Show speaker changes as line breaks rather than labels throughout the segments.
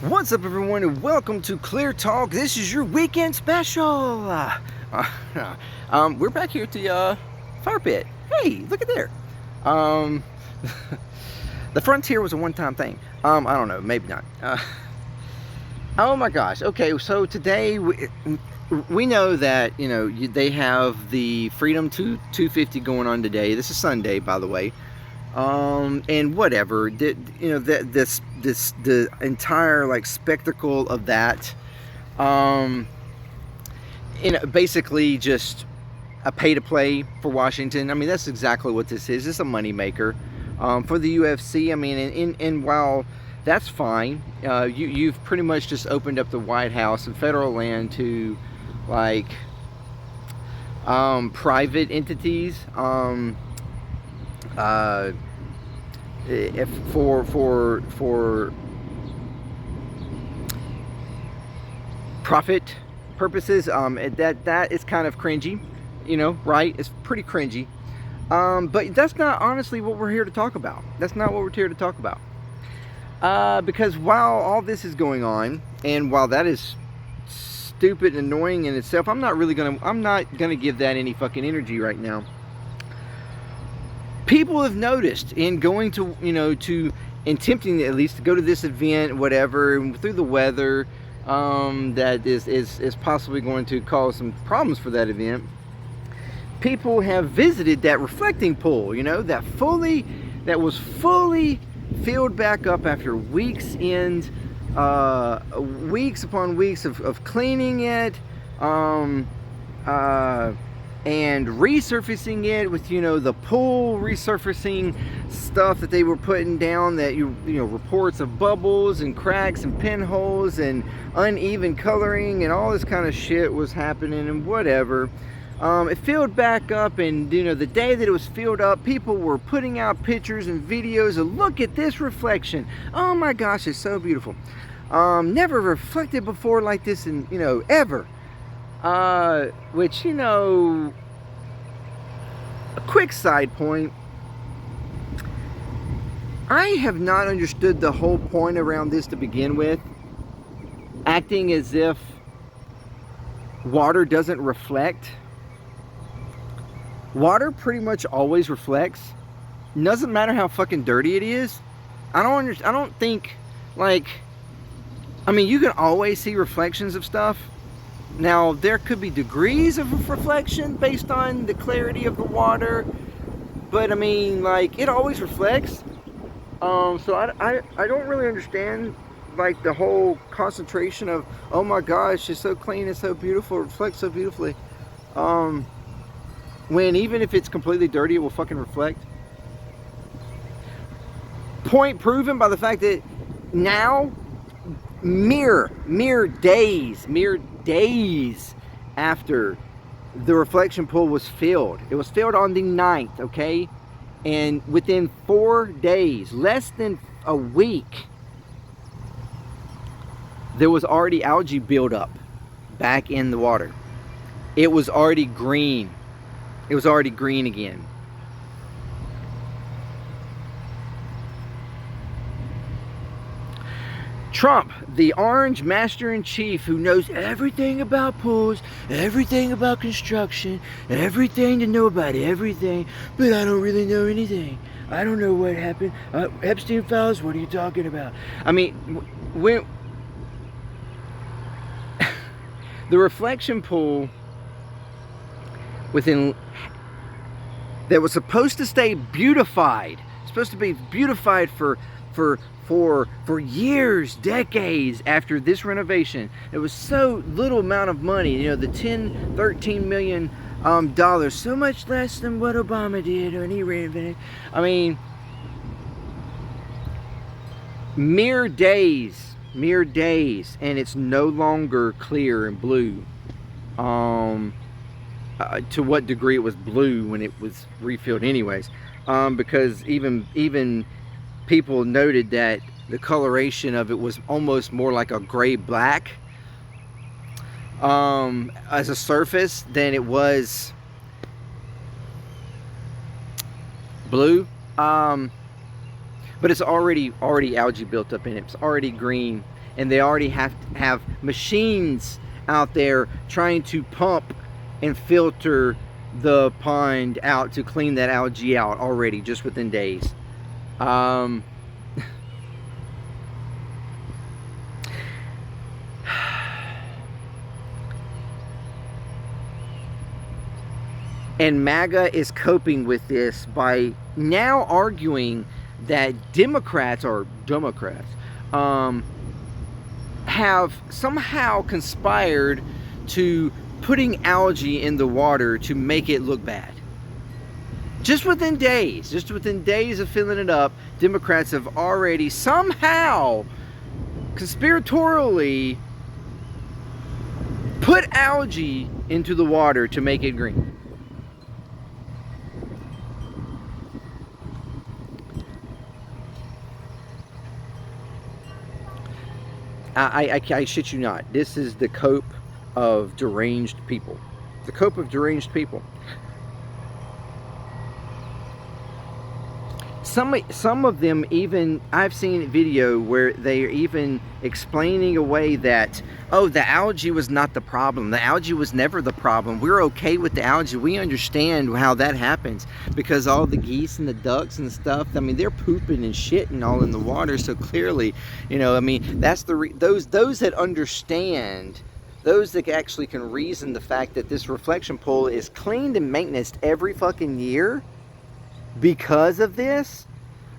What's up, everyone, and welcome to Clear Talk. This is your weekend special. We're back here at the fire pit. Hey, look at there. Um, the frontier was a one-time thing. I don't know, maybe not. Oh my gosh. Okay, so today we know that they have the Freedom 250 going on today. This is Sunday, by the way. And whatever, the entire like spectacle of that, basically just a pay-to-play for Washington. I mean, that's exactly what this is. It's a moneymaker for the UFC. I mean, and while that's fine, you've pretty much just opened up the White House and federal land to like private entities. If for profit purposes, that is kind of cringy, right? It's pretty cringy, but that's not honestly what we're here to talk about. That's not what we're here to talk about, because while all this is going on, and while that is stupid and annoying in itself, I'm not gonna give that any fucking energy right now. People have noticed in going to, attempting at least to go to this event, whatever, and through the weather, that is possibly going to cause some problems for that event. People have visited that reflecting pool, that was fully filled back up after weeks upon weeks of cleaning it, and resurfacing it with the pool resurfacing stuff that they were putting down, that reports of bubbles and cracks and pinholes and uneven coloring and all this kind of shit was happening, and whatever. It filled back up, and the day that it was filled up, people were putting out pictures and videos of, look at this reflection, oh my gosh, it's so beautiful, never reflected before like this in ever. Which, a quick side point, I have not understood the whole point around this to begin with, acting as if water doesn't reflect. Water pretty much always reflects. Doesn't matter how fucking dirty it is. I don't think, like, I mean, you can always see reflections of stuff. Now, there could be degrees of reflection based on the clarity of the water, but I mean, like, it always reflects. So I don't really understand, like, the whole concentration of, oh my gosh, it's so clean, it's so beautiful, it reflects so beautifully. When even if it's completely dirty, it will fucking reflect. Point proven by the fact that now, mere days after the reflection pool was filled. It was filled on the 9th, okay? And within 4 days, less than a week, there was already algae buildup back in the water. It was already green. It was already green again. Trump, the orange master-in-chief who knows everything about pools, everything about construction, everything to know about everything, but I don't really know anything. I don't know what happened. Epstein files, what are you talking about? I mean, when the reflection pool that was supposed to stay beautified, supposed to be beautified for years, decades after this renovation. It was so little amount of money, the 13 million dollars, so much less than what Obama did when he renovated. I mean, mere days, and it's no longer clear and blue. To what degree it was blue when it was refilled anyways, because even people noted that the coloration of it was almost more like a gray black as a surface than it was blue. But it's already algae built up in it. It's already green. and they already have to have machines out there trying to pump and filter the pond out to clean that algae out already just within days. And MAGA is coping with this by now arguing that Democrats have somehow conspired to putting algae in the water to make it look bad. Just within days of filling it up, Democrats have already somehow conspiratorially put algae into the water to make it green. I shit you not. This is the cope of deranged people. The cope of deranged people. Some of them even, I've seen a video where they're even explaining away that, oh, the algae was not the problem. The algae was never the problem. We're okay with the algae. We understand how that happens because all the geese and the ducks and stuff, I mean, they're pooping and shitting all in the water. So clearly, you know, I mean, that's those that understand, those that actually can reason the fact that this reflection pool is cleaned and maintained every fucking year because of this.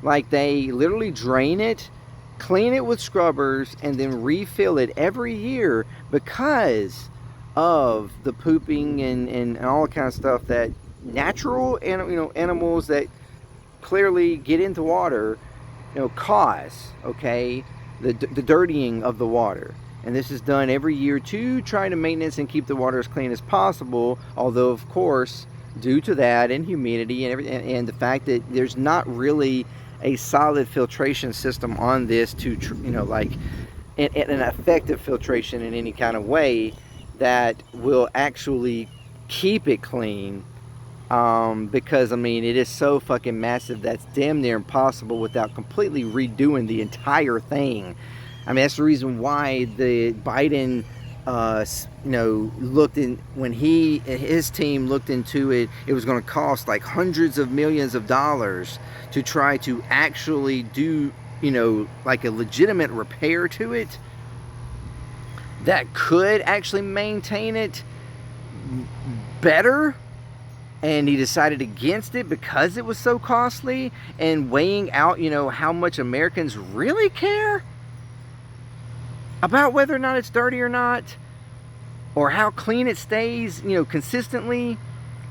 Like, they literally drain it, clean it with scrubbers, and then refill it every year because of the pooping and all kind of stuff that natural animals that clearly get into water, cause, okay, the dirtying of the water. And this is done every year to try to maintenance and keep the water as clean as possible, although of course due to that and humidity and everything, and the fact that there's not really a solid filtration system on this to like an effective filtration in any kind of way that will actually keep it clean, because I mean, it is so fucking massive that's damn near impossible without completely redoing the entire thing. I mean, that's the reason why the Biden looked in, when his team looked into it, it was going to cost like hundreds of millions of dollars to try to actually do, like a legitimate repair to it that could actually maintain it better. And he decided against it because it was so costly, and weighing out, how much Americans really care about whether or not it's dirty or not, or how clean it stays, consistently.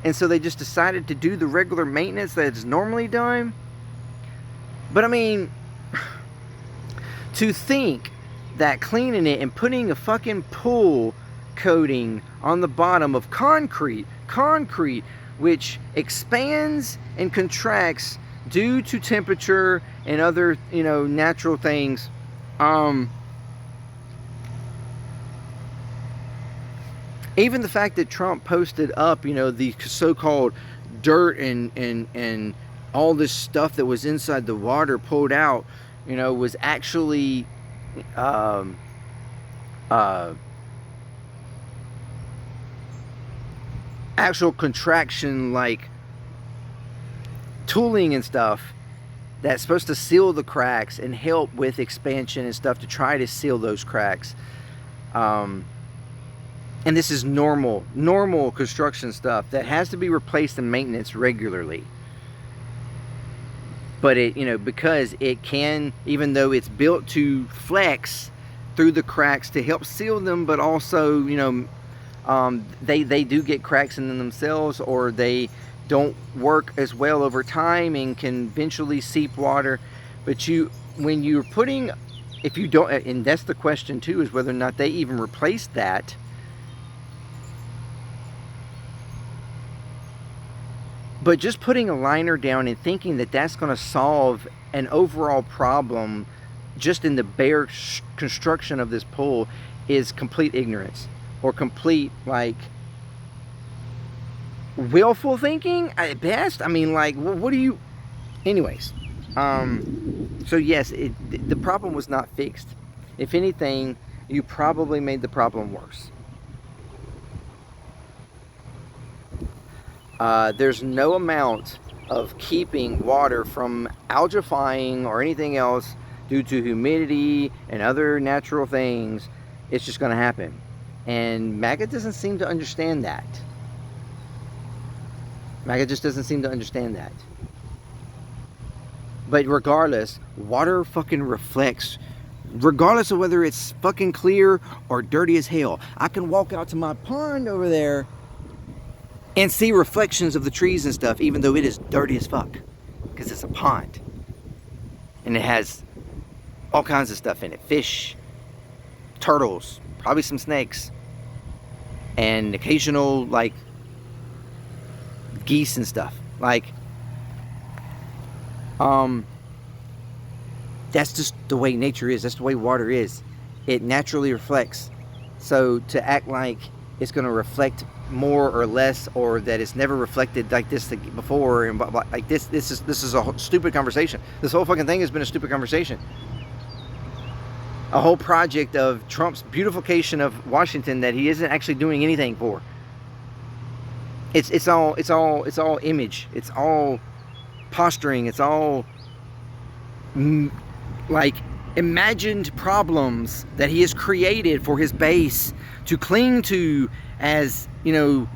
And so they just decided to do the regular maintenance that's normally done. But I mean, to think that cleaning it and putting a fucking pool coating on the bottom of concrete, which expands and contracts due to temperature and other, natural things, even the fact that Trump posted up, the so-called dirt and all this stuff that was inside the water pulled out, was actually actual contraction, like tooling and stuff that's supposed to seal the cracks and help with expansion and stuff to try to seal those cracks. And this is normal construction stuff that has to be replaced and maintenance regularly. But it, because it can, even though it's built to flex through the cracks to help seal them, but also, they do get cracks in them themselves, or they don't work as well over time and can eventually seep water. But when you're putting, if you don't, and that's the question too, is whether or not they even replace that. But just putting a liner down and thinking that that's going to solve an overall problem just in the bare construction of this pool is complete ignorance, or complete, like, willful thinking at best. I mean, like, what do you... Anyways, so yes, the problem was not fixed If anything, you probably made the problem worse. There's no amount of keeping water from algifying or anything else due to humidity and other natural things. It's just going to happen. And MAGA doesn't seem to understand that. MAGA just doesn't seem to understand that. But regardless, water fucking reflects, regardless of whether it's fucking clear or dirty as hell. I can walk out to my pond over there and see reflections of the trees and stuff, even though it is dirty as fuck, because it's a pond. And it has all kinds of stuff in it. Fish, turtles, probably some snakes, and occasional, like, geese and stuff. Like, that's just the way nature is. That's the way water is. It naturally reflects. So to act like it's going to reflect more or less, or that it's never reflected like this before, and blah, blah, like this is a stupid conversation. This whole fucking thing has been a stupid conversation. A whole project of Trump's beautification of Washington that he isn't actually doing anything for. It's all image. It's all posturing. It's all like imagined problems that he has created for his base to cling to as, you know,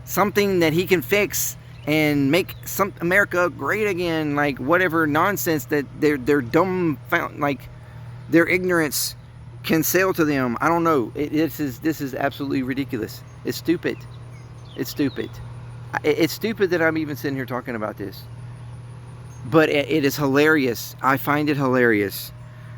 something that he can fix and make some America great again. Like whatever nonsense that their dumb, like their ignorance can sail to them. I don't know. This is absolutely ridiculous. It's stupid. It's stupid. It's stupid that I'm even sitting here talking about this. But it is hilarious. I find it hilarious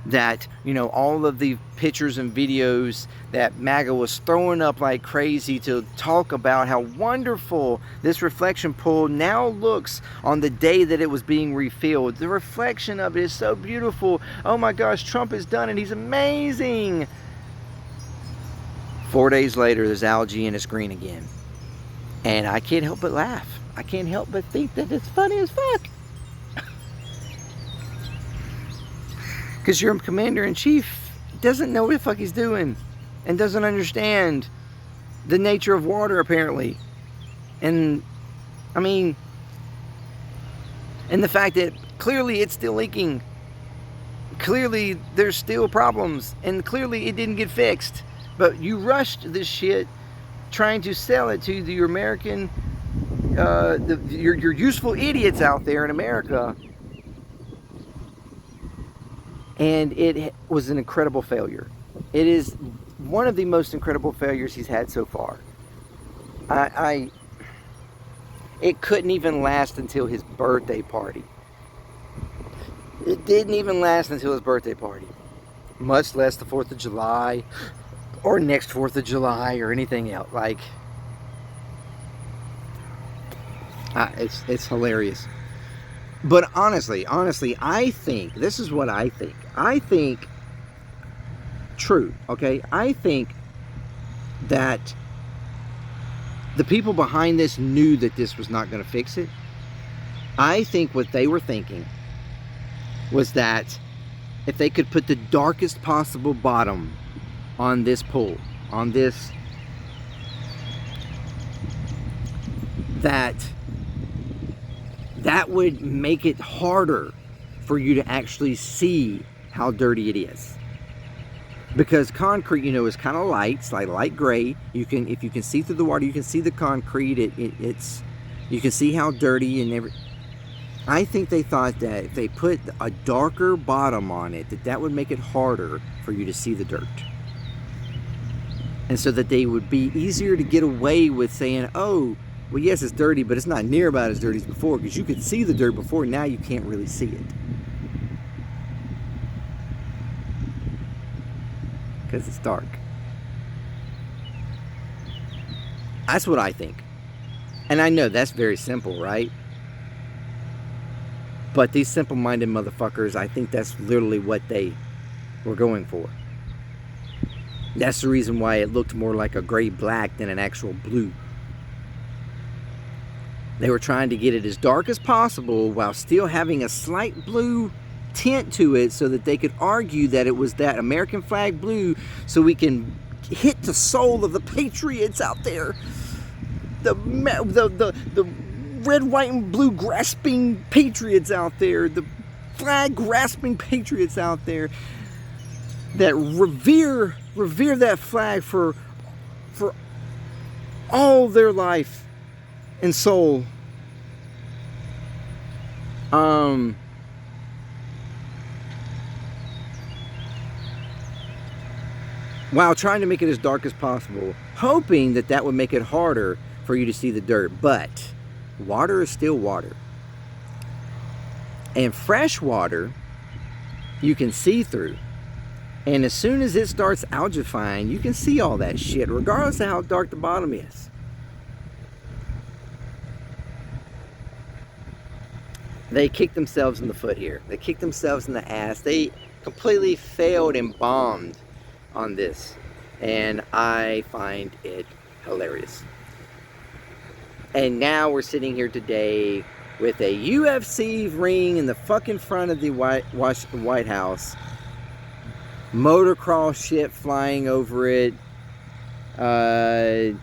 that, you know, all of the pictures and videos that MAGA was throwing up like crazy to talk about how wonderful this reflection pool now looks on the day that it was being refilled. The reflection of it is so beautiful. Oh my gosh, Trump has done it. He's amazing. 4 days later, there's algae and it's green again. And I can't help but laugh. I can't help but think that it's funny as fuck. Because your commander-in-chief doesn't know what the fuck he's doing. And doesn't understand the nature of water, apparently. And, I mean, and the fact that clearly it's still leaking. Clearly there's still problems. And clearly it didn't get fixed. But you rushed this shit trying to sell it to your American, your useful idiots out there in America. And it was an incredible failure. It is one of the most incredible failures he's had so far. It couldn't even last until his birthday party. It didn't even last until his birthday party. Much less the 4th of July or next 4th of July or anything else. Like, it's hilarious. But honestly, I think, this is what I think. I think, true, okay? I think that the people behind this knew that this was not going to fix it. I think what they were thinking was that if they could put the darkest possible bottom on this pool, on this, that would make it harder for you to actually see how dirty it is. Because concrete, you know, is kind of light. It's like light gray. You can, if you can see through the water, you can see the concrete. It's you can see how dirty and every. I think they thought that if they put a darker bottom on it, that would make it harder for you to see the dirt. And so that they would be easier to get away with saying, oh, well, yes, it's dirty, but it's not near about as dirty as before, because you could see the dirt before, now you can't really see it. Because it's dark. That's what I think. And I know that's very simple, right? But these simple-minded motherfuckers, I think that's literally what they were going for. That's the reason why it looked more like a gray-black than an actual blue. They were trying to get it as dark as possible while still having a slight blue tint to it so that they could argue that it was that American flag blue, so we can hit the soul of the patriots out there. The red, white, and blue grasping patriots out there. The flag grasping patriots out there that revere that flag for all their life and soul. While trying to make it as dark as possible, hoping that that would make it harder for you to see the dirt. But water is still water. And fresh water you can see through. And as soon as it starts algifying, you can see all that shit, regardless of how dark the bottom is. They kicked themselves in the foot here. They kicked themselves in the ass. They completely failed and bombed on this. And I find it hilarious. And now we're sitting here today with a UFC ring in the fucking front of the White House. Motocross shit flying over it. It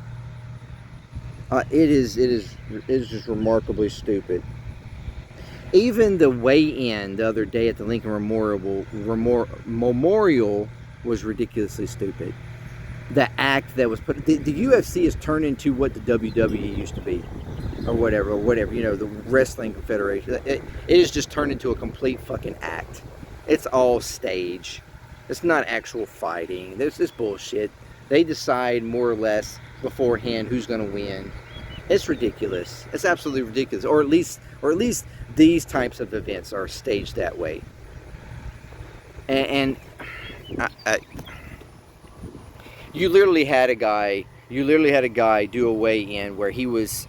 is just remarkably stupid. Even the weigh-in the other day at the Lincoln Memorial was ridiculously stupid. The act that was put, the UFC has turned into what the WWE used to be, or whatever, you know, the Wrestling Confederation. It has just turned into a complete fucking act. It's all stage. It's not actual fighting. There's this bullshit. They decide more or less beforehand who's going to win. It's ridiculous. It's absolutely ridiculous. Or at least these types of events are staged that way. And you literally had a guy do a weigh-in where he was,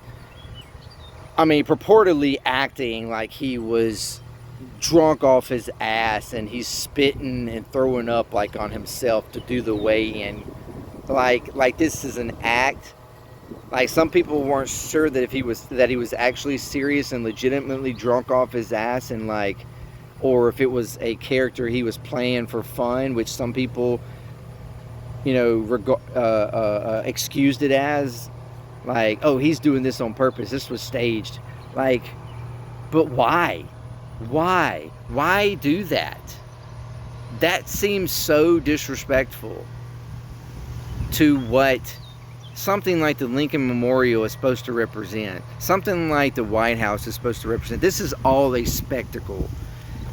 I mean, purportedly acting like he was drunk off his ass, and he's spitting and throwing up like on himself to do the weigh-in, like this is an act. Like, some people weren't sure that he was actually serious and legitimately drunk off his ass, and like, or if it was a character he was playing for fun, which some people, you know, excused it as, like, oh, he's doing this on purpose, this was staged. Like, but why do that? That seems so disrespectful to what something like the Lincoln Memorial is supposed to represent, something like the White House is supposed to represent. This is all a spectacle,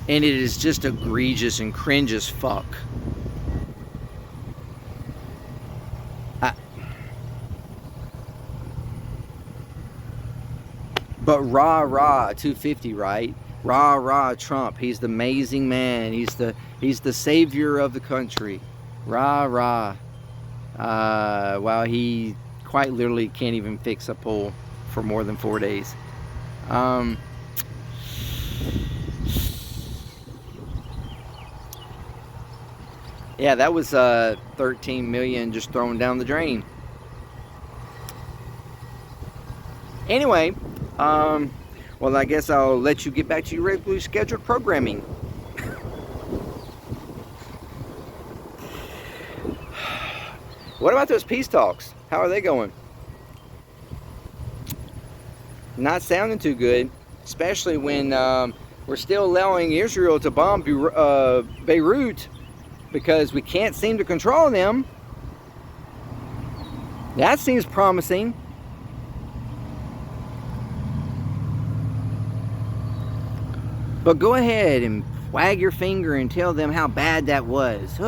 and it is just egregious and cringe as fuck. But rah 250, right? Rah Trump. He's the amazing man. He's the savior of the country. Rah. While he quite literally can't even fix a pool for more than 4 days. Yeah, that was 13 million just thrown down the drain. Anyway, well, I guess I'll let you get back to your regularly scheduled programming. What about those peace talks? How are they going? Not sounding too good, especially when we're still allowing Israel to bomb Beirut because we can't seem to control them. That seems promising. But go ahead and wag your finger and tell them how bad that was.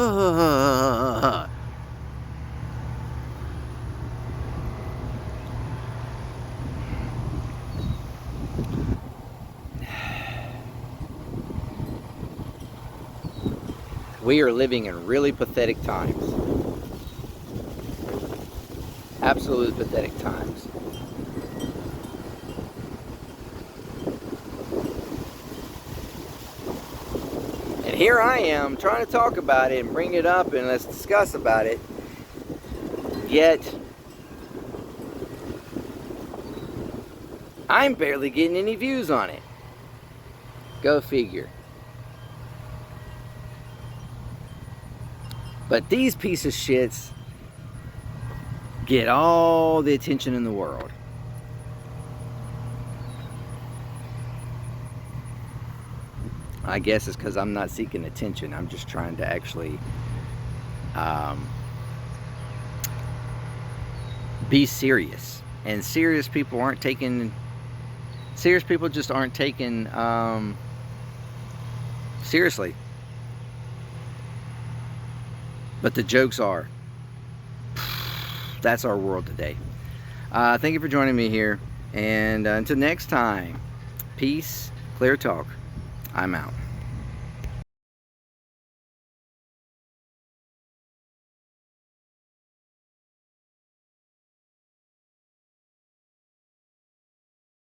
We are living in really pathetic times. Absolute pathetic times. And here I am trying to talk about it and bring it up and let's discuss about it. Yet, I'm barely getting any views on it. Go figure. But these piece of shits get all the attention in the world. I guess it's because I'm not seeking attention. I'm just trying to actually be serious. And serious people just aren't taken seriously. But the jokes are. That's our world today. Thank you for joining me here. And until next time, peace, clear talk. I'm out.